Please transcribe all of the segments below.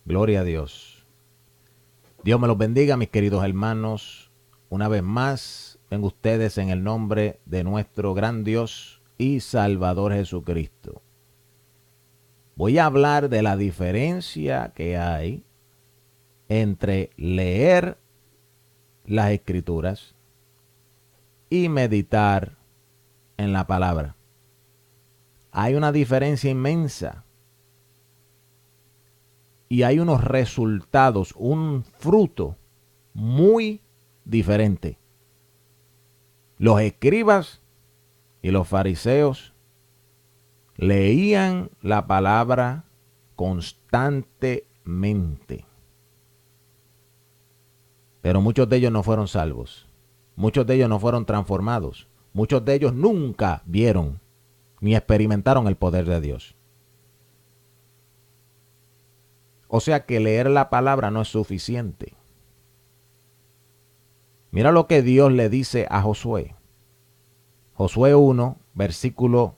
Gloria a Dios. Dios me los bendiga, mis queridos hermanos. Una vez más, vengo ustedes en el nombre de nuestro gran Dios y Salvador Jesucristo. Voy a hablar de la diferencia que hay entre leer las Escrituras y meditar en la palabra. Hay una diferencia inmensa. Y hay unos resultados, un fruto muy diferente. Los escribas y los fariseos leían la palabra constantemente. Pero muchos de ellos no fueron salvos. Muchos de ellos no fueron transformados. Muchos de ellos nunca vieron ni experimentaron el poder de Dios. O sea que leer la palabra no es suficiente. Mira lo que Dios le dice a Josué. Josué 1, versículo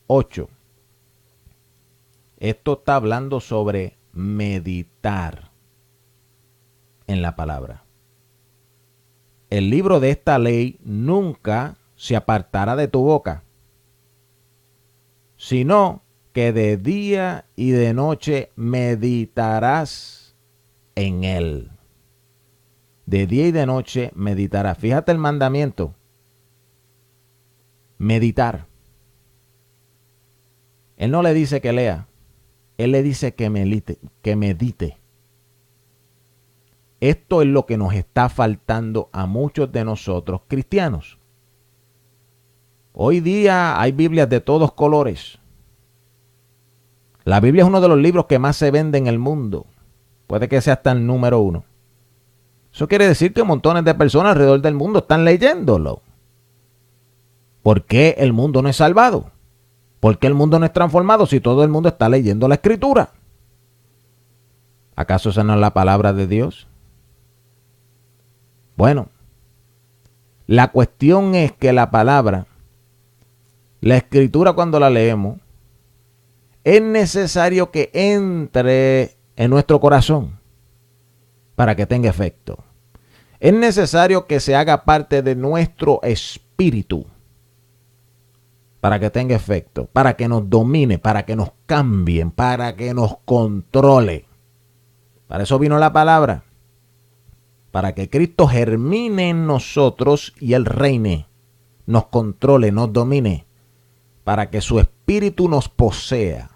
8. Esto está hablando sobre meditar en la palabra. El libro de esta ley nunca se apartará de tu boca, sino que de día y de noche meditarás en él. De día y de noche meditarás. Fíjate el mandamiento. Meditar. Él no le dice que lea. Él le dice que medite. Esto es lo que nos está faltando a muchos de nosotros cristianos. Hoy día hay Biblias de todos colores. La Biblia es uno de los libros que más se vende en el mundo. Puede que sea hasta el número 1. Eso quiere decir que montones de personas alrededor del mundo están leyéndolo. ¿Por qué el mundo no es salvado? ¿Por qué el mundo no es transformado si todo el mundo está leyendo la Escritura? ¿Acaso esa no es la palabra de Dios? Bueno, la cuestión es que la palabra, la Escritura cuando la leemos, es necesario que entre en nuestro corazón para que tenga efecto. Es necesario que se haga parte de nuestro espíritu para que tenga efecto, para que nos domine, para que nos cambien, para que nos controle. Para eso vino la palabra, para que Cristo germine en nosotros y Él reine, nos controle, nos domine, para que su espíritu nos posea.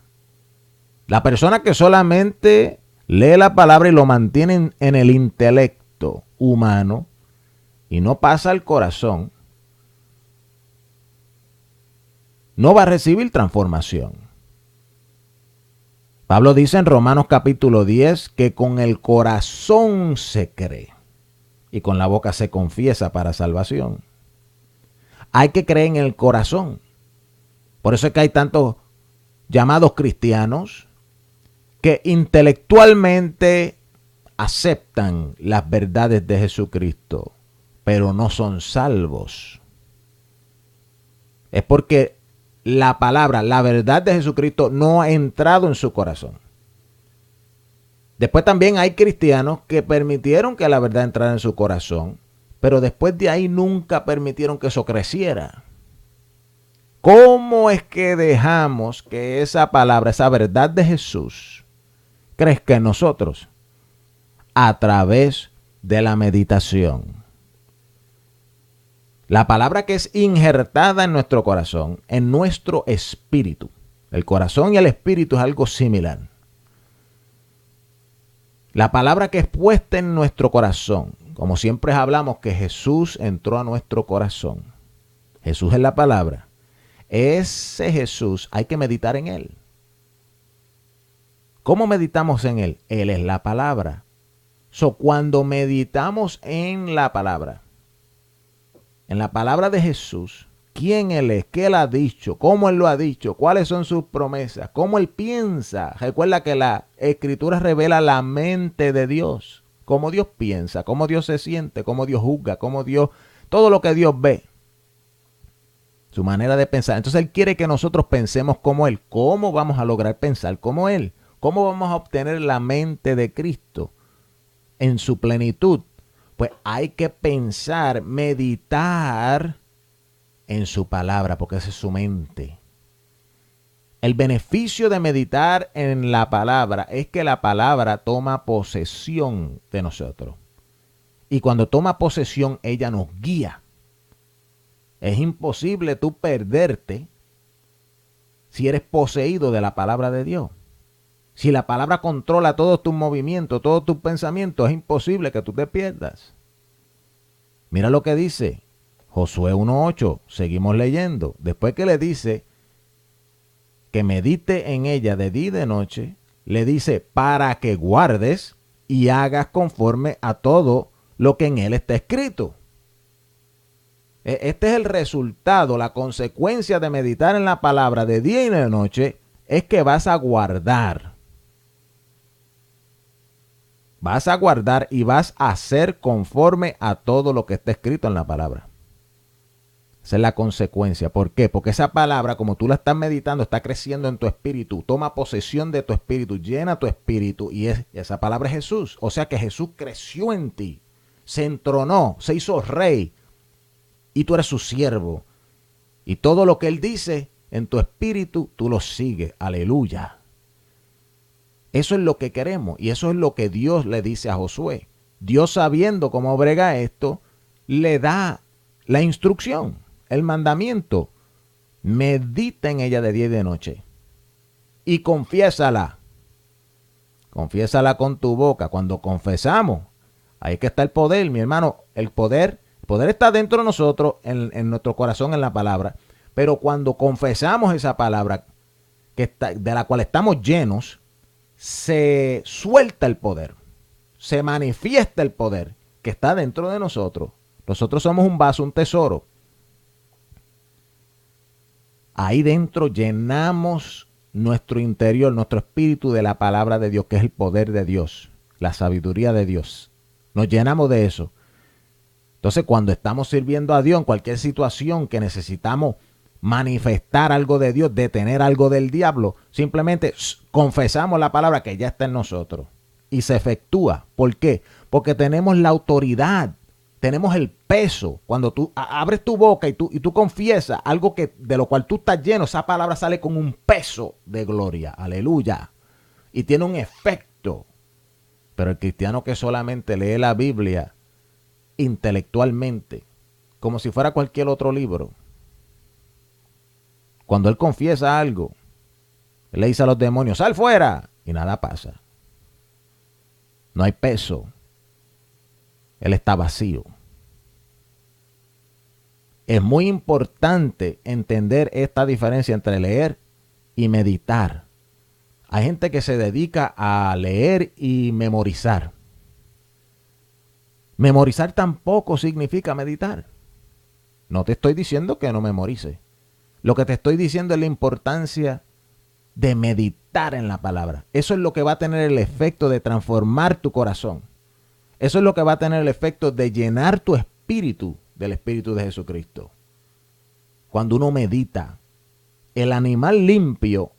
La persona que solamente lee la palabra y lo mantiene en el intelecto humano y no pasa al corazón, no va a recibir transformación. Pablo dice en Romanos capítulo 10 que con el corazón se cree y con la boca se confiesa para salvación. Hay que creer en el corazón. Por eso es que hay tantos llamados cristianos que intelectualmente aceptan las verdades de Jesucristo, pero no son salvos. Es porque la palabra, la verdad de Jesucristo no ha entrado en su corazón. Después también hay cristianos que permitieron que la verdad entrara en su corazón, pero después de ahí nunca permitieron que eso creciera. ¿Cómo es que dejamos que esa palabra, esa verdad de Jesús, crezca en nosotros? A través de la meditación. La palabra que es injertada en nuestro corazón, en nuestro espíritu. El corazón y el espíritu es algo similar. La palabra que es puesta en nuestro corazón, como siempre hablamos que Jesús entró a nuestro corazón. Jesús es la palabra. Ese Jesús hay que meditar en Él. ¿Cómo meditamos en Él? Él es la palabra. Cuando meditamos en la palabra de Jesús, quién Él es, qué Él ha dicho, cómo Él lo ha dicho, cuáles son sus promesas, cómo Él piensa. Recuerda que la Escritura revela la mente de Dios, cómo Dios piensa, cómo Dios se siente, cómo Dios juzga, todo lo que Dios ve. Su manera de pensar. Entonces Él quiere que nosotros pensemos como Él. ¿Cómo vamos a lograr pensar como Él? ¿Cómo vamos a obtener la mente de Cristo en su plenitud? Pues hay que pensar, meditar en su palabra, porque esa es su mente. El beneficio de meditar en la palabra es que la palabra toma posesión de nosotros. Y cuando toma posesión, ella nos guía. Es imposible tú perderte si eres poseído de la palabra de Dios. Si la palabra controla todos tus movimientos, todos tus pensamientos, es imposible que tú te pierdas. Mira lo que dice Josué 1:8. Seguimos leyendo. Después que le dice que medite en ella de día y de noche, le dice para que guardes y hagas conforme a todo lo que en él está escrito. Este es el resultado, la consecuencia de meditar en la palabra de día y de noche, es que vas a guardar. Vas a guardar y vas a hacer conforme a todo lo que está escrito en la palabra. Esa es la consecuencia. ¿Por qué? Porque esa palabra, como tú la estás meditando, está creciendo en tu espíritu. Toma posesión de tu espíritu, llena tu espíritu. Y esa palabra es Jesús. O sea que Jesús creció en ti, se entronó, se hizo rey. Y tú eres su siervo. Y todo lo que Él dice en tu espíritu, tú lo sigues. Aleluya. Eso es lo que queremos. Y eso es lo que Dios le dice a Josué. Dios, sabiendo cómo brega esto, le da la instrucción, el mandamiento. Medita en ella de día y de noche. Y confiésala. Confiésala con tu boca. Cuando confesamos, ahí que está el poder, mi hermano. El poder está dentro de nosotros, en nuestro corazón, en la palabra. Pero cuando confesamos esa palabra de la cual estamos llenos, se suelta el poder. Se manifiesta el poder que está dentro de nosotros. Nosotros somos un vaso, un tesoro. Ahí dentro llenamos nuestro interior, nuestro espíritu de la palabra de Dios, que es el poder de Dios, la sabiduría de Dios. Nos llenamos de eso. Entonces, cuando estamos sirviendo a Dios en cualquier situación que necesitamos manifestar algo de Dios, detener algo del diablo, simplemente confesamos la palabra que ya está en nosotros y se efectúa. ¿Por qué? Porque tenemos la autoridad, tenemos el peso. Cuando tú abres tu boca y tú confiesas algo de lo cual tú estás lleno, esa palabra sale con un peso de gloria. Aleluya. Y tiene un efecto. Pero el cristiano que solamente lee la Biblia intelectualmente, como si fuera cualquier otro libro, cuando él confiesa algo, él le dice a los demonios, sal fuera, y nada pasa. No hay peso. Él está vacío. Es muy importante entender esta diferencia entre leer y meditar. Hay gente que se dedica a leer y memorizar. Memorizar tampoco significa meditar. No te estoy diciendo que no memorices. Lo que te estoy diciendo es la importancia de meditar en la palabra. Eso es lo que va a tener el efecto de transformar tu corazón. Eso es lo que va a tener el efecto de llenar tu espíritu del Espíritu de Jesucristo. Cuando uno medita, el animal limpio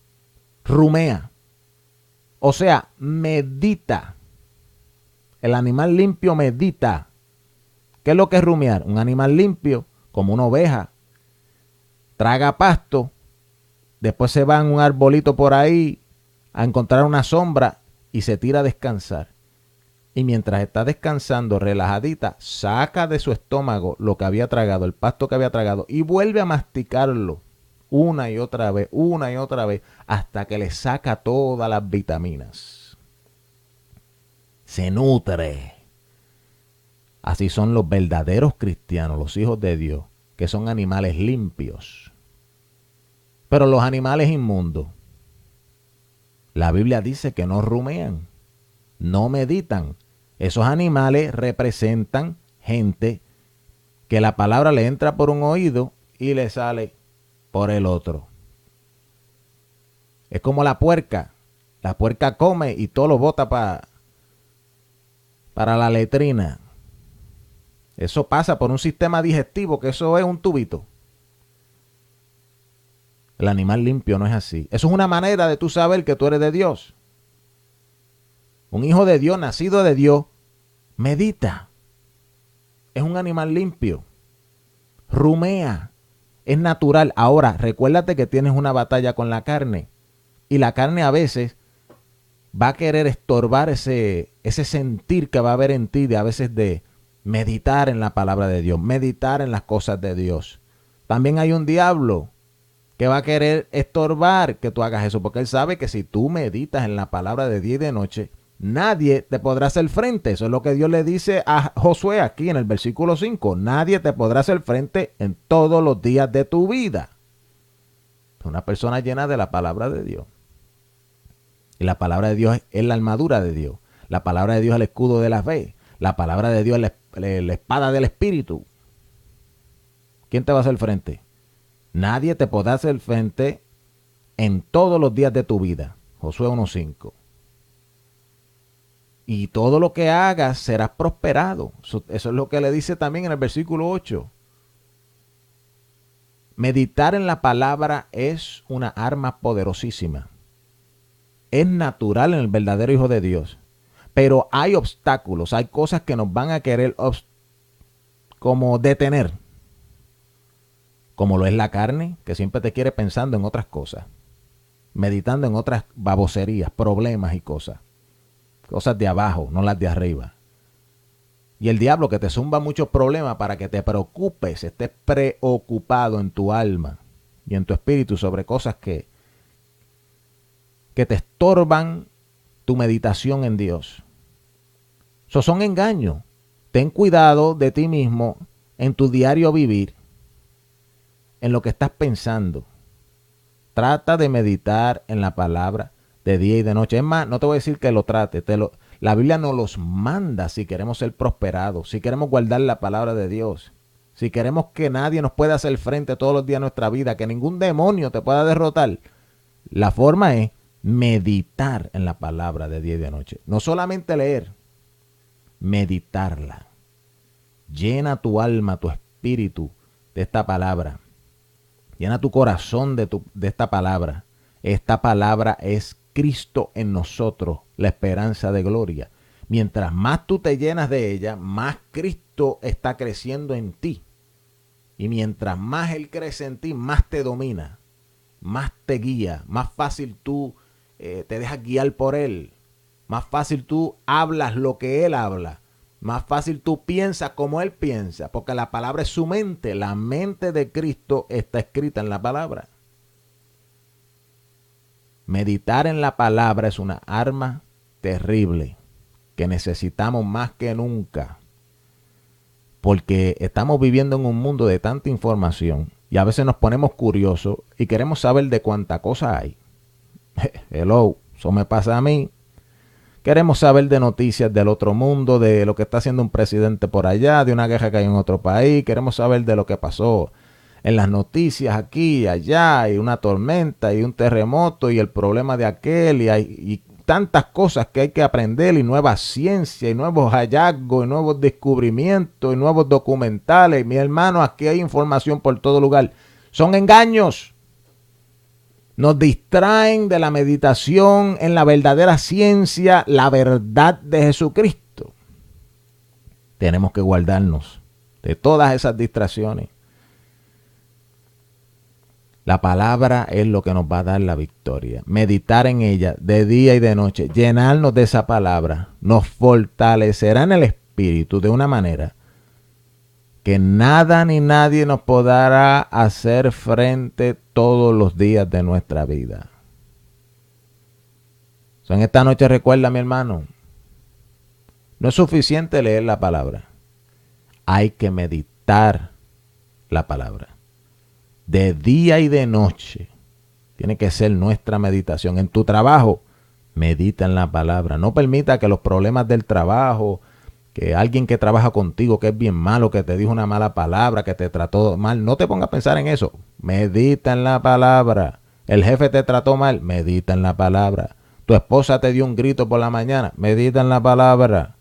rumea. O sea, medita. El animal limpio medita. ¿Qué es lo que es rumiar? Un animal limpio, como una oveja, traga pasto, después se va en un arbolito por ahí a encontrar una sombra y se tira a descansar. Y mientras está descansando, relajadita, saca de su estómago lo que había tragado, el pasto que había tragado, y vuelve a masticarlo una y otra vez, hasta que le saca todas las vitaminas. Se nutre. Así son los verdaderos cristianos, los hijos de Dios, que son animales limpios. Pero los animales inmundos, la Biblia dice que no rumean, no meditan. Esos animales representan gente que la palabra le entra por un oído y le sale por el otro. Es como la puerca. La puerca come y todo lo bota para la letrina. Eso pasa por un sistema digestivo, que eso es un tubito. El animal limpio no es así. Eso es una manera de tú saber que tú eres de Dios. Un hijo de Dios, nacido de Dios, medita. Es un animal limpio. Rumea. Es natural. Ahora, recuérdate que tienes una batalla con la carne. Y la carne a veces va a querer estorbar ese sentir que va a haber en ti de a veces de meditar en la palabra de Dios, meditar en las cosas de Dios. También hay un diablo que va a querer estorbar que tú hagas eso, porque él sabe que si tú meditas en la palabra de día y de noche, nadie te podrá hacer frente. Eso es lo que Dios le dice a Josué aquí en el versículo 5. Nadie te podrá hacer frente en todos los días de tu vida. Una persona llena de la palabra de Dios. Y la palabra de Dios es la armadura de Dios. La palabra de Dios es el escudo de la fe. La palabra de Dios es la espada del Espíritu. ¿Quién te va a hacer frente? Nadie te podrá hacer frente en todos los días de tu vida. Josué 1:5. Y todo lo que hagas serás prosperado. Eso es lo que le dice también en el versículo 8. Meditar en la palabra es una arma poderosísima. Es natural en el verdadero Hijo de Dios. Pero hay obstáculos, hay cosas que nos van a querer como detener. Como lo es la carne, que siempre te quiere pensando en otras cosas. Meditando en otras baboserías, problemas y cosas. Cosas de abajo, no las de arriba. Y el diablo que te zumba muchos problemas para que te preocupes, estés preocupado en tu alma y en tu espíritu sobre cosas que te estorban tu meditación en Dios. Esos son engaños. Ten cuidado de ti mismo en tu diario vivir, en lo que estás pensando. Trata de meditar en la palabra de día y de noche. Es más, no te voy a decir que lo trate. La Biblia nos los manda si queremos ser prosperados, si queremos guardar la palabra de Dios, si queremos que nadie nos pueda hacer frente todos los días de nuestra vida, que ningún demonio te pueda derrotar. La forma es meditar en la palabra de día y de noche. No solamente leer, meditarla. Llena tu alma, tu espíritu de esta palabra. Llena tu corazón de esta palabra. Esta palabra es Cristo en nosotros, la esperanza de gloria. Mientras más tú te llenas de ella, más Cristo está creciendo en ti. Y mientras más Él crece en ti, más te domina, más te guía, más fácil tú te dejas guiar por Él. Más fácil tú hablas lo que Él habla. Más fácil tú piensas como Él piensa. Porque la palabra es su mente. La mente de Cristo está escrita en la palabra. Meditar en la palabra es una arma terrible que necesitamos más que nunca. Porque estamos viviendo en un mundo de tanta información. Y a veces nos ponemos curiosos y queremos saber de cuánta cosa hay. Hello, eso me pasa a mí. Queremos saber de noticias del otro mundo, de lo que está haciendo un presidente por allá, de una guerra que hay en otro país. Queremos saber de lo que pasó en las noticias aquí y allá, y una tormenta, y un terremoto, y el problema de aquel, y tantas cosas que hay que aprender, y nueva ciencia, y nuevos hallazgos, y nuevos descubrimientos, y nuevos documentales. Mi hermano, aquí hay información por todo lugar. Son engaños. Nos distraen de la meditación en la verdadera ciencia, la verdad de Jesucristo. Tenemos que guardarnos de todas esas distracciones. La palabra es lo que nos va a dar la victoria. Meditar en ella de día y de noche, llenarnos de esa palabra, nos fortalecerá en el espíritu de una manera que nada ni nadie nos podrá hacer frente todos los días de nuestra vida. En esta noche recuerda, mi hermano, no es suficiente leer la palabra. Hay que meditar la palabra. De día y de noche. Tiene que ser nuestra meditación. En tu trabajo, medita en la palabra. No permita que los problemas del trabajo, que alguien que trabaja contigo, que es bien malo, que te dijo una mala palabra, que te trató mal, no te pongas a pensar en eso. Medita en la palabra. El jefe te trató mal, medita en la palabra. Tu esposa te dio un grito por la mañana, medita en la palabra.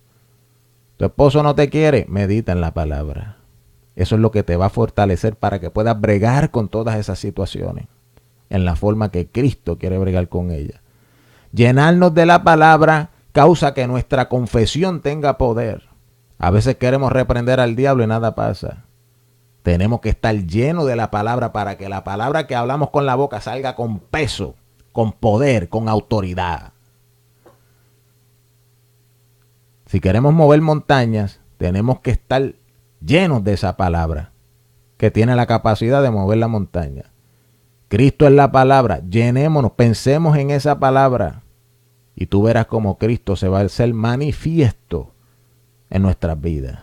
Tu esposo no te quiere, medita en la palabra. Eso es lo que te va a fortalecer para que puedas bregar con todas esas situaciones en la forma que Cristo quiere bregar con ellas. Llenarnos de la palabra causa que nuestra confesión tenga poder. A veces queremos reprender al diablo y nada pasa. Tenemos que estar llenos de la palabra para que la palabra que hablamos con la boca salga con peso, con poder, con autoridad. Si queremos mover montañas, tenemos que estar llenos de esa palabra que tiene la capacidad de mover la montaña. Cristo es la palabra. Llenémonos, pensemos en esa palabra y tú verás cómo Cristo se va a hacer manifiesto en nuestras vidas.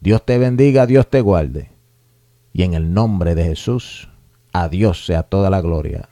Dios te bendiga, Dios te guarde. Y en el nombre de Jesús, a Dios sea toda la gloria.